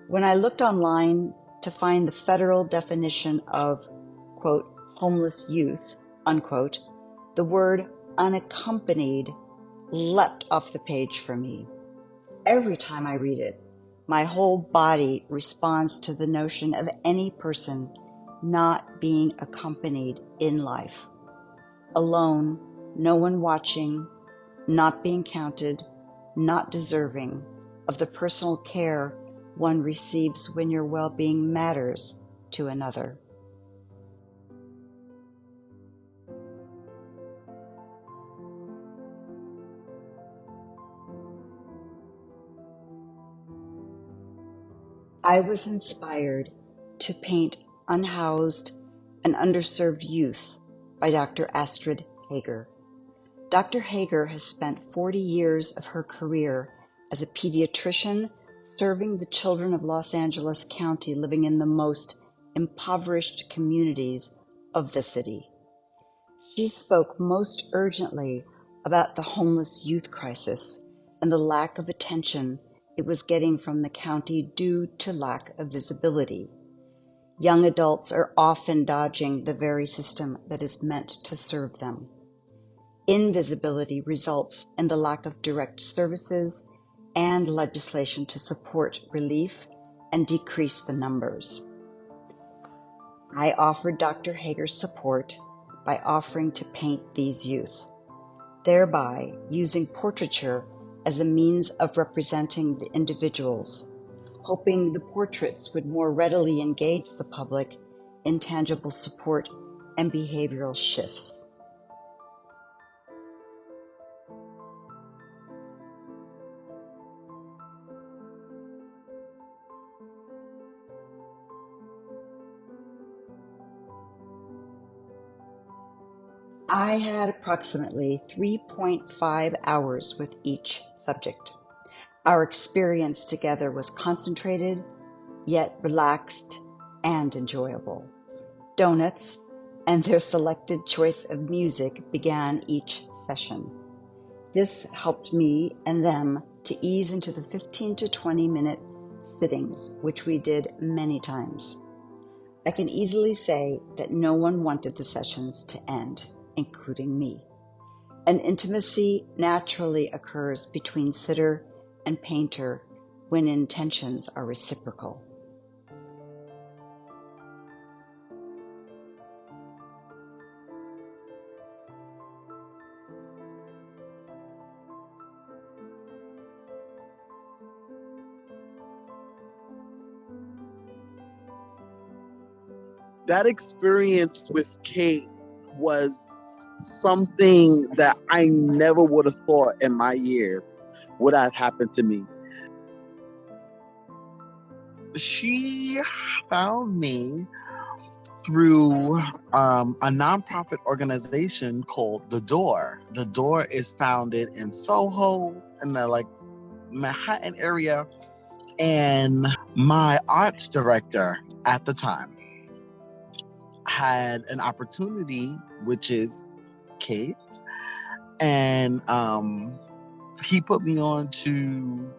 When I looked online to find the federal definition of, quote, homeless youth, unquote, the word unaccompanied leapt off the page for me. Every time I read it, my whole body responds to the notion of any person not being accompanied in life. Alone, no one watching, not being counted, not deserving of the personal care one receives when your well-being matters to another. I was inspired to paint Unhoused and Underserved Youth by Dr. Astrid Hager. Dr. Hager has spent 40 years of her career as a pediatrician serving the children of Los Angeles County living in the most impoverished communities of the city. She spoke most urgently about the homeless youth crisis and the lack of attention it was getting from the county due to lack of visibility. Young adults are often dodging the very system that is meant to serve them. Invisibility results in the lack of direct services and legislation to support relief and decrease the numbers. I offered Dr. Hager's support by offering to paint these youth, thereby using portraiture as a means of representing the individuals, hoping the portraits would more readily engage the public in tangible support and behavioral shifts. I had approximately 3.5 hours with each subject. Our experience together was concentrated, yet relaxed and enjoyable. Donuts and their selected choice of music began each session. This helped me and them to ease into the 15 to 20 minute sittings, which we did many times. I can easily say that no one wanted the sessions to end, including me. An intimacy naturally occurs between sitter and painter when intentions are reciprocal. That experience with Kate was something that I never would have thought in my years would have happened to me. She found me through a nonprofit organization called The Door. The Door is founded in Soho, in the Manhattan area, and my arts director at the time had an opportunity, which is Kate, and he put me on to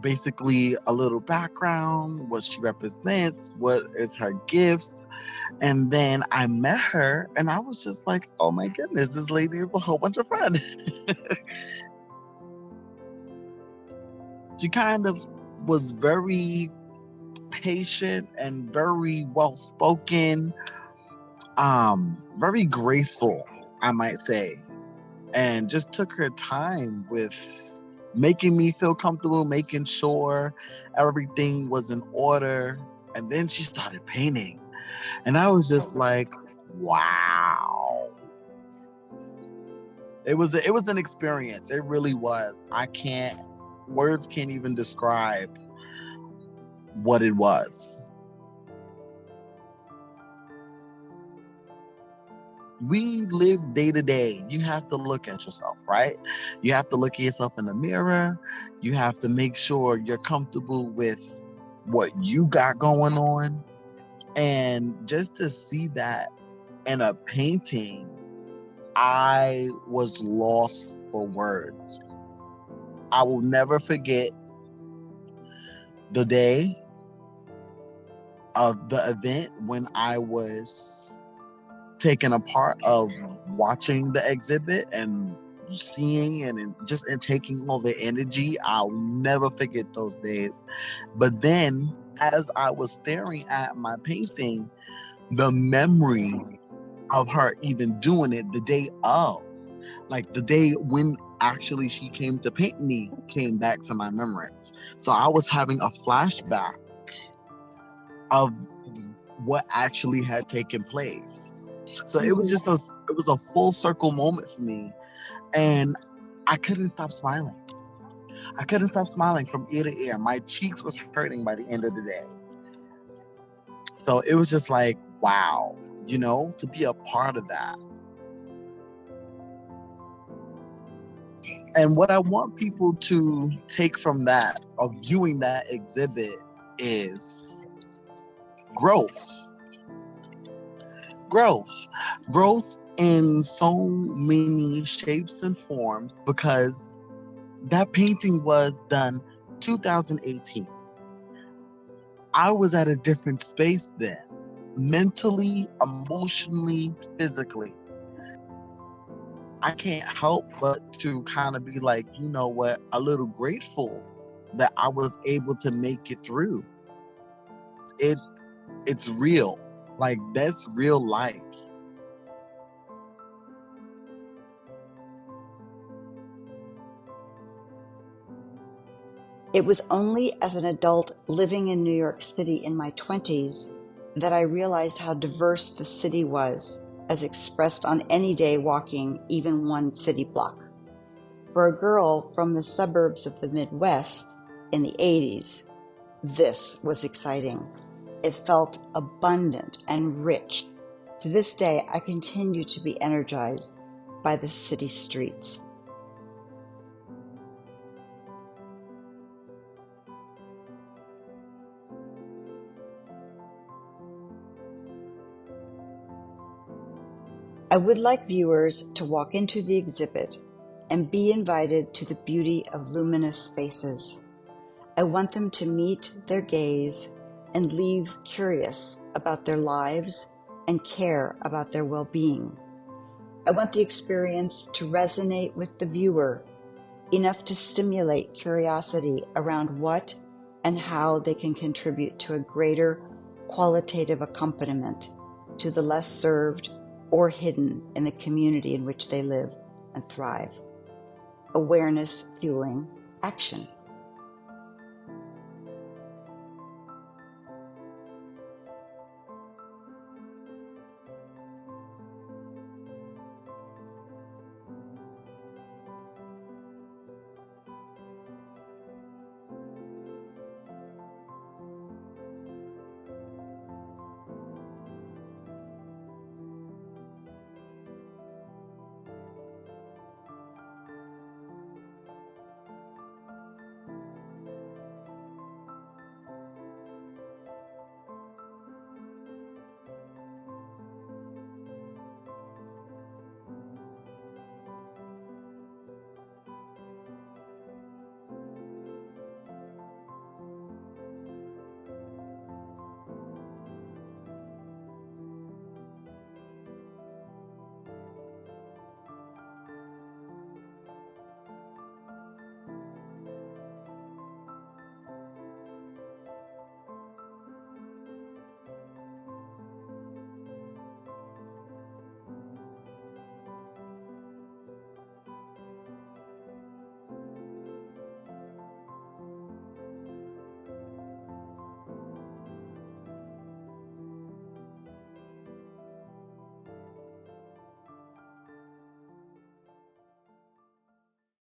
basically a little background, what she represents, what is her gifts. And then I met her and I was just like, oh my goodness, this lady is a whole bunch of fun. She kind of was very patient and very well spoken, very graceful, I might say, and just took her time with making me feel comfortable, making sure everything was in order. And then she started painting. And I was just like, wow. It was an experience. It really was. Words can't even describe what it was. We live day to day. You have to look at yourself, right? You have to look at yourself in the mirror. You have to make sure you're comfortable with what you got going on. And just to see that in a painting, I was lost for words. I will never forget the day of the event when I was taking a part of watching the exhibit and seeing and taking all the energy. I'll never forget those days. But then as I was staring at my painting, the memory of her even doing it the day of, like the day when actually she came to paint me, came back to my memories. So I was having a flashback of what actually had taken place. So it was just a full circle moment for me, and I couldn't stop smiling. I couldn't stop smiling from ear to ear. My cheeks was hurting by the end of the day. So it was just like, wow, to be a part of that. And what I want people to take from that, of viewing that exhibit, is growth. Growth in so many shapes and forms, because that painting was done 2018. I was at a different space then, mentally, emotionally, physically. I can't help but to kind of be like, you know what, a little grateful that I was able to make it through. It's real. Like, that's real life. It was only as an adult living in New York City in my 20s that I realized how diverse the city was, as expressed on any day walking even one city block. For a girl from the suburbs of the Midwest in the 80s, this was exciting. It felt abundant and rich. To this day, I continue to be energized by the city streets. I would like viewers to walk into the exhibit and be invited to the beauty of luminous spaces. I want them to meet their gaze and leave curious about their lives and care about their well-being. I want the experience to resonate with the viewer, enough to stimulate curiosity around what and how they can contribute to a greater qualitative accompaniment to the less served or hidden in the community in which they live and thrive. Awareness fueling action.